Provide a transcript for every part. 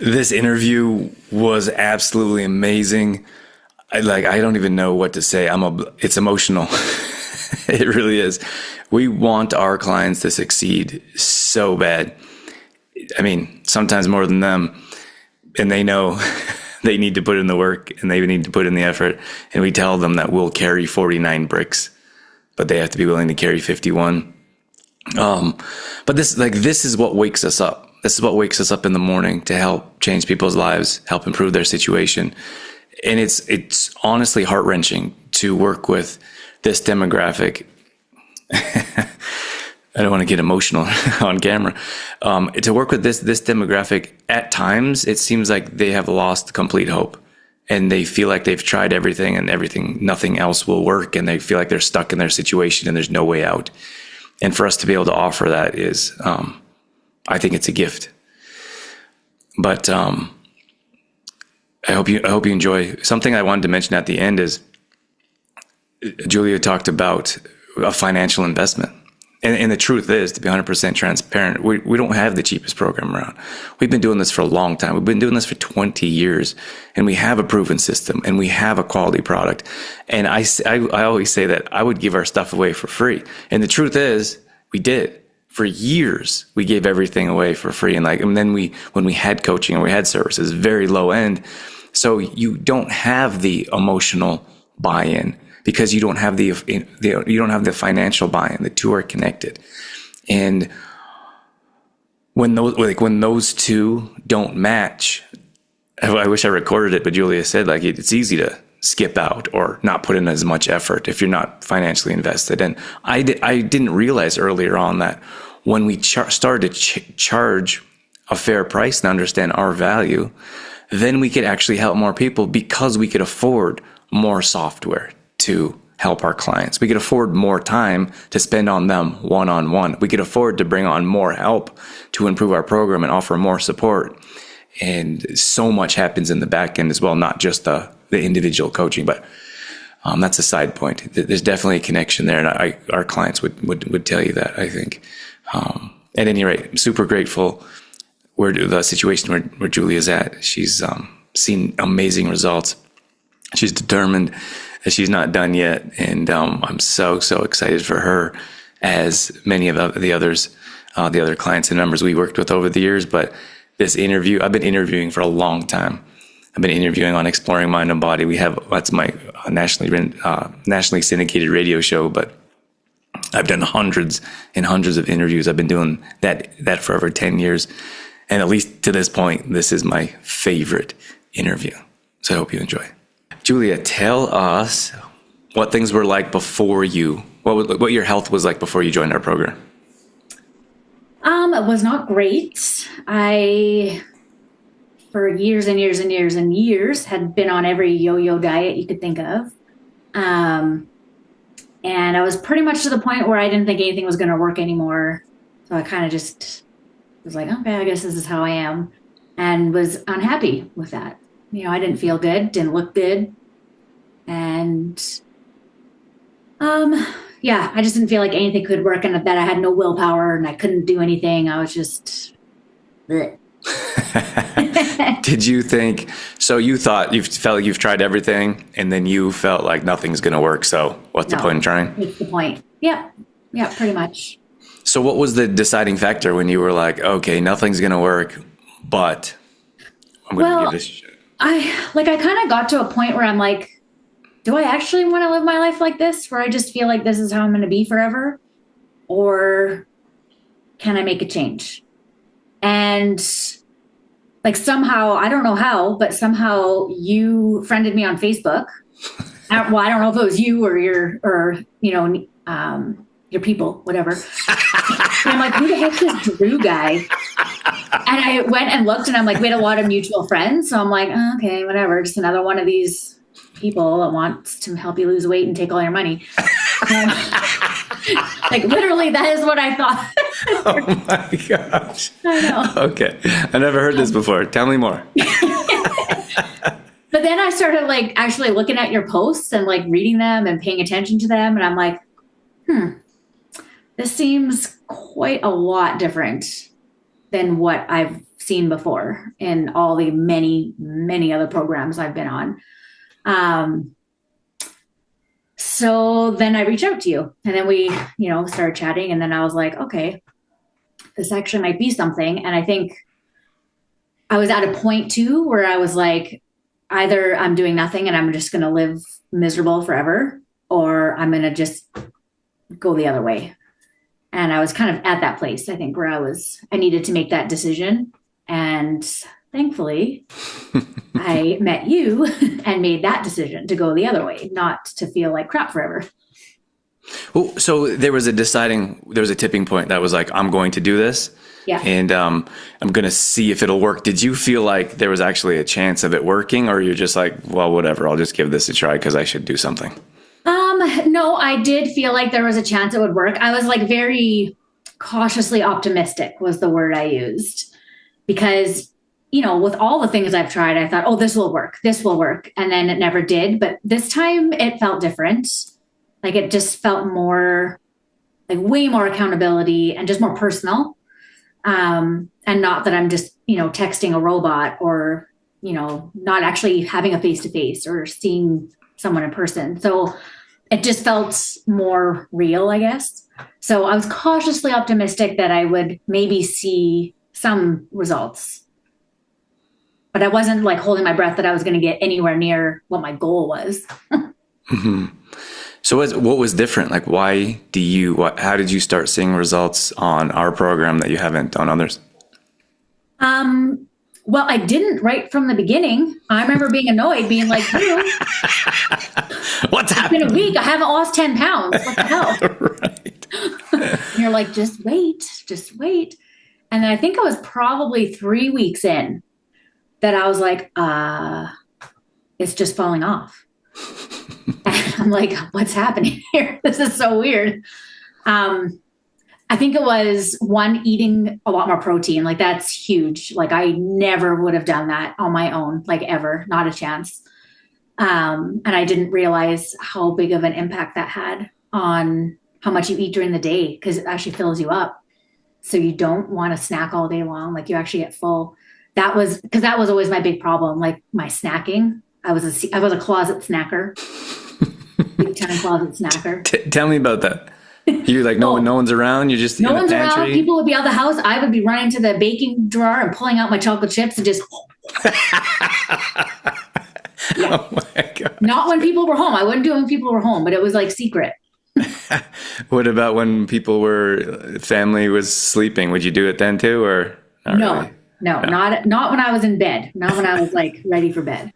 This interview was absolutely amazing. I don't even know what to say. It's emotional. It really is. We want our clients to succeed so bad. I mean, sometimes more than them, and they know they need to put in the work and they need to put in the effort. And we tell them that we'll carry 49 bricks, but they have to be willing to carry 51. But this is what wakes us up. This is what wakes us up in the morning to help change people's lives, help improve their situation. And it's honestly heart-wrenching to work with this demographic. I don't want to get emotional on camera. To work with this demographic, at times, it seems like they have lost complete hope. And they feel like they've tried everything and nothing else will work. And they feel like they're stuck in their situation and there's no way out. And for us to be able to offer that is, I think it's a gift. But I hope you enjoy. Something I wanted to mention at the end is Julia talked about a financial investment. And the truth is, to be 100% transparent, we don't have the cheapest program around. We've been doing this for a long time. We've been doing this for 20 years, and we have a proven system, and we have a quality product. And I always say that I would give our stuff away for free. And the truth is, we did. For years, we gave everything away for free. And then when we had coaching and we had services, very low end. So you don't have the emotional buy-in, because you don't have the financial buy-in. The two are connected. And when those two don't match, I wish I recorded it, but Julia said it's easy to skip out or not put in as much effort if you're not financially invested. And I didn't realize earlier on that when we started to charge a fair price and understand our value, then we could actually help more people because we could afford more software to help our clients. We could afford more time to spend on them one-on-one. We could afford to bring on more help to improve our program and offer more support. And so much happens in the back end as well, not just the individual coaching, but that's a side point. There's definitely a connection there, and our clients would tell you that, I think. At any rate, I'm super grateful where the situation where Julia's at. She's seen amazing results. She's determined. She's not done yet, and I'm so excited for her, as many of the other clients and members we worked with over the years. But this interview, I've been interviewing for a long time. I've been interviewing on Exploring Mind and Body. That's my nationally syndicated radio show, but I've done hundreds and hundreds of interviews. I've been doing that for over 10 years, and at least to this point, this is my favorite interview. So I hope you enjoy. Julia, tell us what things were like before what your health was like before you joined our program. It was not great. I, for years and years and years and years, had been on every yo-yo diet you could think of. And I was pretty much to the point where I didn't think anything was going to work anymore. So I kind of just was like, okay, I guess this is how I am, and was unhappy with that. I didn't feel good, didn't look good. And, I just didn't feel like anything could work, and that I had no willpower and I couldn't do anything. I was just, bleh. Did you think, so you felt like you've tried everything and then you felt like nothing's going to work. So what's the point in trying? What's the point? Yeah, pretty much. So what was the deciding factor when you were like, okay, nothing's going to work, but I'm going to give this a shot? I kind of got to a point where I'm like, do I actually want to live my life like this, where I just feel like this is how I'm going to be forever? Or can I make a change? And somehow, I don't know how, but somehow you friended me on Facebook. I don't know if it was you or your people, whatever. And I'm like, who the heck is Drew guy? And I went and looked, and I'm like, we had a lot of mutual friends. So I'm like, oh, okay, whatever. Just another one of these people that wants to help you lose weight and take all your money. Literally, that is what I thought. Oh my gosh. I know. Okay. I never heard this before. Tell me more. But then I started actually looking at your posts and reading them and paying attention to them. And I'm like, this seems quite a lot different than what I've seen before in all the many, many other programs I've been on. So then I reached out to you, and then we, started chatting, and then I was like, okay, this actually might be something. And I think I was at a point too where I was like, either I'm doing nothing and I'm just going to live miserable forever, or I'm going to just go the other way. And I was kind of at that place, I think, where I needed to make that decision. And thankfully, I met you and made that decision to go the other way, not to feel like crap forever. Well, so there was a tipping point that was like, I'm going to do this. Yeah. And I'm going to see if it'll work. Did you feel like there was actually a chance of it working, or you're just like, well, whatever, I'll just give this a try because I should do something? No, I did feel like there was a chance it would work. I was like very cautiously optimistic was the word I used, because, with all the things I've tried, I thought, oh, this will work. This will work. And then it never did. But this time it felt different. Like it just felt more like way more accountability and just more personal. And not that I'm just, texting a robot or, not actually having a face-to-face or seeing someone in person. So it just felt more real, I guess. So I was cautiously optimistic that I would maybe see some results, but I wasn't like holding my breath that I was going to get anywhere near what my goal was. Mm-hmm. So what was different? Like, how did you start seeing results on our program that you haven't on others? Well, I didn't right from the beginning. I remember being annoyed, being like, what's happening? It's been a week. I haven't lost 10 pounds. What the hell? Right. And you're like, just wait. And then I think it was probably 3 weeks in that I was like, it's just falling off. And I'm like, what's happening here? This is so weird. I think it was one, eating a lot more protein. Like that's huge. Like I never would have done that on my own, like ever, not a chance. And I didn't realize how big of an impact that had on how much you eat during the day, because it actually fills you up. So you don't want to snack all day long. Like you actually get full. That was always my big problem. Like my snacking, I was a closet snacker, big time closet snacker. Tell me about that. You're like, no one's around. You're just no in the pantry. Around. People would be out of the house. I would be running to the baking drawer and pulling out my chocolate chips and just. Yeah. Oh my God. Not when people were home. I wouldn't do it when people were home, but it was like secret. What about when family was sleeping? Would you do it then too, or not no, really? No, not when I was in bed. Not when I was like ready for bed.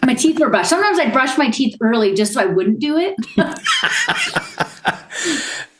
My teeth were brushed. Sometimes I brushed my teeth early just so I wouldn't do it.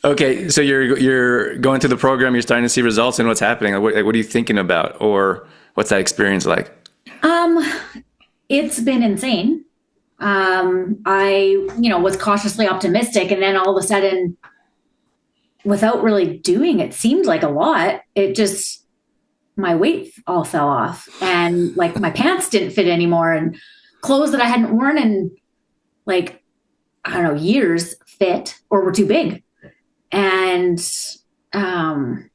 Okay, so you're going through the program. You're starting to see results, and what's happening? What are you thinking about, or what's that experience like? It's been insane. I was cautiously optimistic, and then all of a sudden, without really doing it, seemed like a lot. It just, my weight all fell off, and like my pants didn't fit anymore, and clothes that I hadn't worn in like, I don't know, years fit or were too big. And I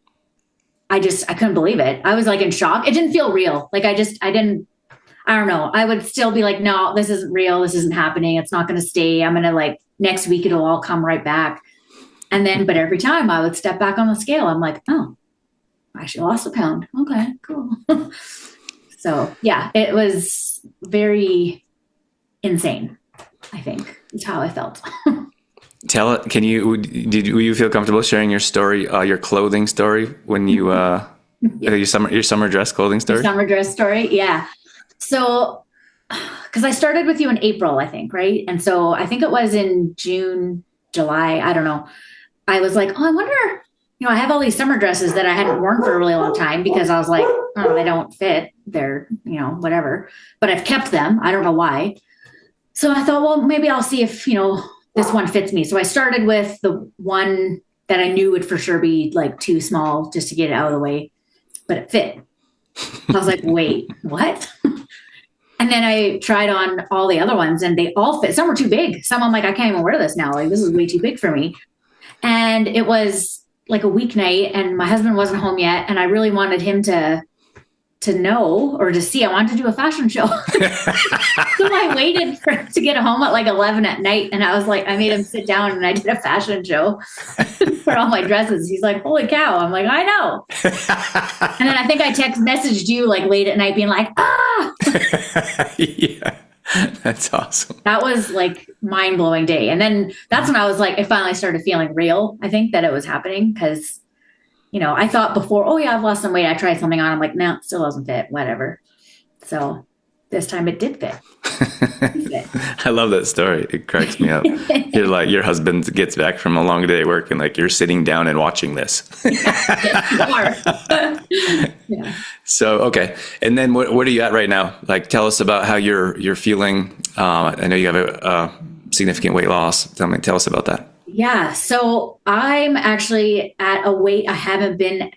couldn't believe it. I was like in shock. It didn't feel real. Like I don't know. I would still be like, no, this isn't real. This isn't happening. It's not going to stay. I'm going to like next week, it'll all come right back. And then, but every time I would step back on the scale, I'm like, oh, I actually lost a pound. Okay, cool. So yeah, it was very insane, I think is how I felt. Were you feel comfortable sharing your story, your clothing story when you, your summer dress clothing story? Summer dress story. Yeah. So, cause I started with you in April, I think. Right. And so I think it was in June, July. I don't know. I was like, oh, I wonder, I have all these summer dresses that I hadn't worn for a really long time because I was like, oh, they don't fit. They're, whatever, but I've kept them. I don't know why. So I thought, well, maybe I'll see if, this one fits me. So I started with the one that I knew would for sure be like too small just to get it out of the way, but it fit. I was like, wait, what? And then I tried on all the other ones and they all fit. Some were too big. Some I'm like, I can't even wear this now. Like this is way too big for me. And it was like a weeknight and my husband wasn't home yet. And I really wanted him to to know or to see. I wanted to do a fashion show. So I waited to get home at like 11 at night. And I was like, I made him sit down and I did a fashion show for all my dresses. He's like, holy cow. I'm like, I know. And then I think I messaged you like late at night being like, ah. Yeah. That's awesome. That was like mind blowing day. And then that's when I was like, I finally started feeling real. I think that it was happening because, I thought before, oh yeah, I've lost some weight. I tried something on. I'm like, no, it still doesn't fit, whatever. So this time it did fit. I love that story. It cracks me up. You're like, your husband gets back from a long day at work and like, you're sitting down and watching this. Yeah. So, okay. And then what are you at right now? Like, tell us about how you're feeling. I know you have a significant weight loss. Tell us about that. Yeah. So I'm actually at a weight I haven't been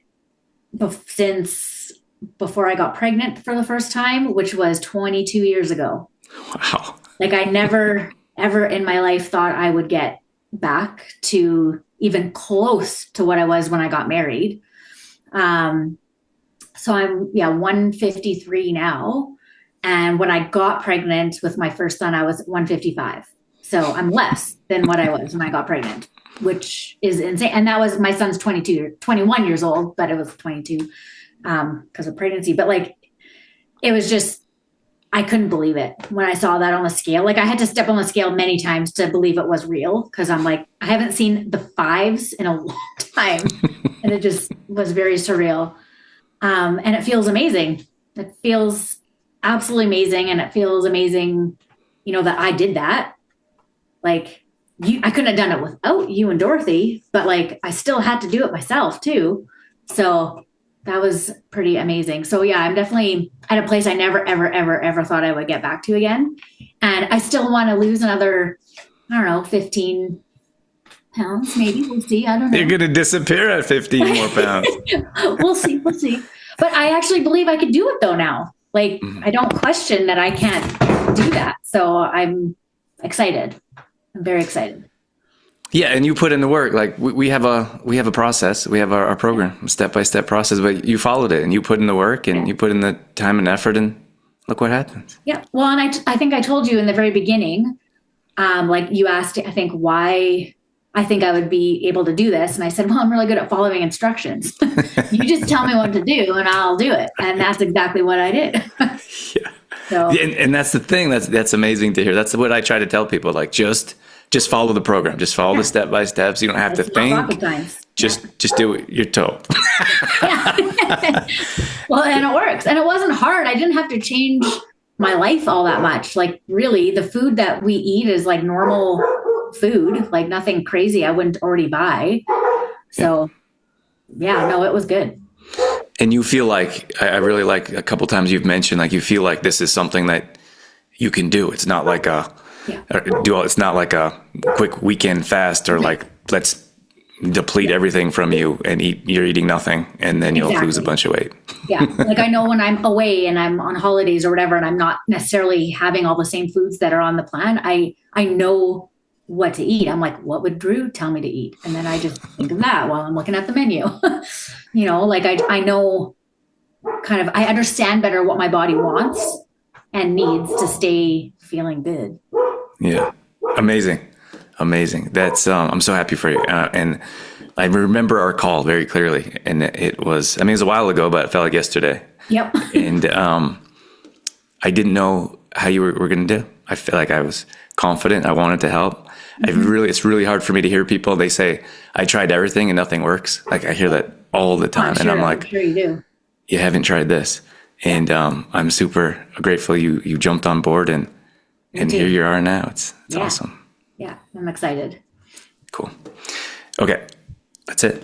since before I got pregnant for the first time, which was 22 years ago. Wow. Like I never, ever in my life thought I would get back to even close to what I was when I got married. So I'm, 153 now. And when I got pregnant with my first son, I was 155. So I'm less than what I was when I got pregnant, which is insane. And that was my son's 21 years old, but it was 22 because of pregnancy. But like, it was just, I couldn't believe it when I saw that on the scale. Like I had to step on the scale many times to believe it was real because I'm like, I haven't seen the fives in a long time. And it just was very surreal. And it feels amazing. It feels absolutely amazing. And it feels amazing, that I did that. Like I couldn't have done it without you and Dorothy, but like I still had to do it myself too. So that was pretty amazing. So yeah, I'm definitely at a place I never, ever, ever, ever thought I would get back to again. And I still want to lose another, 15 pounds, maybe. We'll see. I don't know. You're going to disappear at 15 more pounds. We'll see. But I actually believe I could do it though now. Like I don't question that I can't do that. So I'm excited. I'm very excited. Yeah, and you put in the work. Like we have a process. We have our program, step-by-step process. But you followed it, and you put in the work, and you put in the time and effort, and look what happens. Yeah. Well, and I think I told you in the very beginning, like you asked, I think why I think I would be able to do this, and I said, well, I'm really good at following instructions. You just tell me what to do, and I'll do it. And that's exactly what I did. Yeah. So, and that's the thing. That's amazing to hear. That's what I try to tell people. Like just follow the program. Just follow the step by steps. You don't have to think. Just do it. You're told. Yeah. Well, and it works. And it wasn't hard. I didn't have to change my life all that much. Like really, the food that we eat is like normal food, like nothing crazy I wouldn't already buy. So yeah, no, it was good. And you feel like, I really like a couple times you've mentioned, like you feel like this is something that you can do. It's not like it's not like a quick weekend fast or like, let's deplete everything from you and you're eating nothing and then you'll lose a bunch of weight. Yeah. Like I know when I'm away and I'm on holidays or whatever, and I'm not necessarily having all the same foods that are on the plan, I know what to eat. I'm like, what would Drew tell me to eat? And then I just think of that while I'm looking at the menu. Like I know I understand better what my body wants and needs to stay feeling good. Yeah. Amazing. That's, I'm so happy for you. And I remember our call very clearly, and it was a while ago, but it felt like yesterday. Yep. And, I didn't know how you were going to do. I feel like I was confident. I wanted to help. Mm-hmm. It's really hard for me to hear people. They say, I tried everything and nothing works. Like I hear that all the time. And I'm like, sure you do. You haven't tried this. And, I'm super grateful you jumped on board and here you are now. It's awesome. Yeah. I'm excited. Cool. Okay. That's it.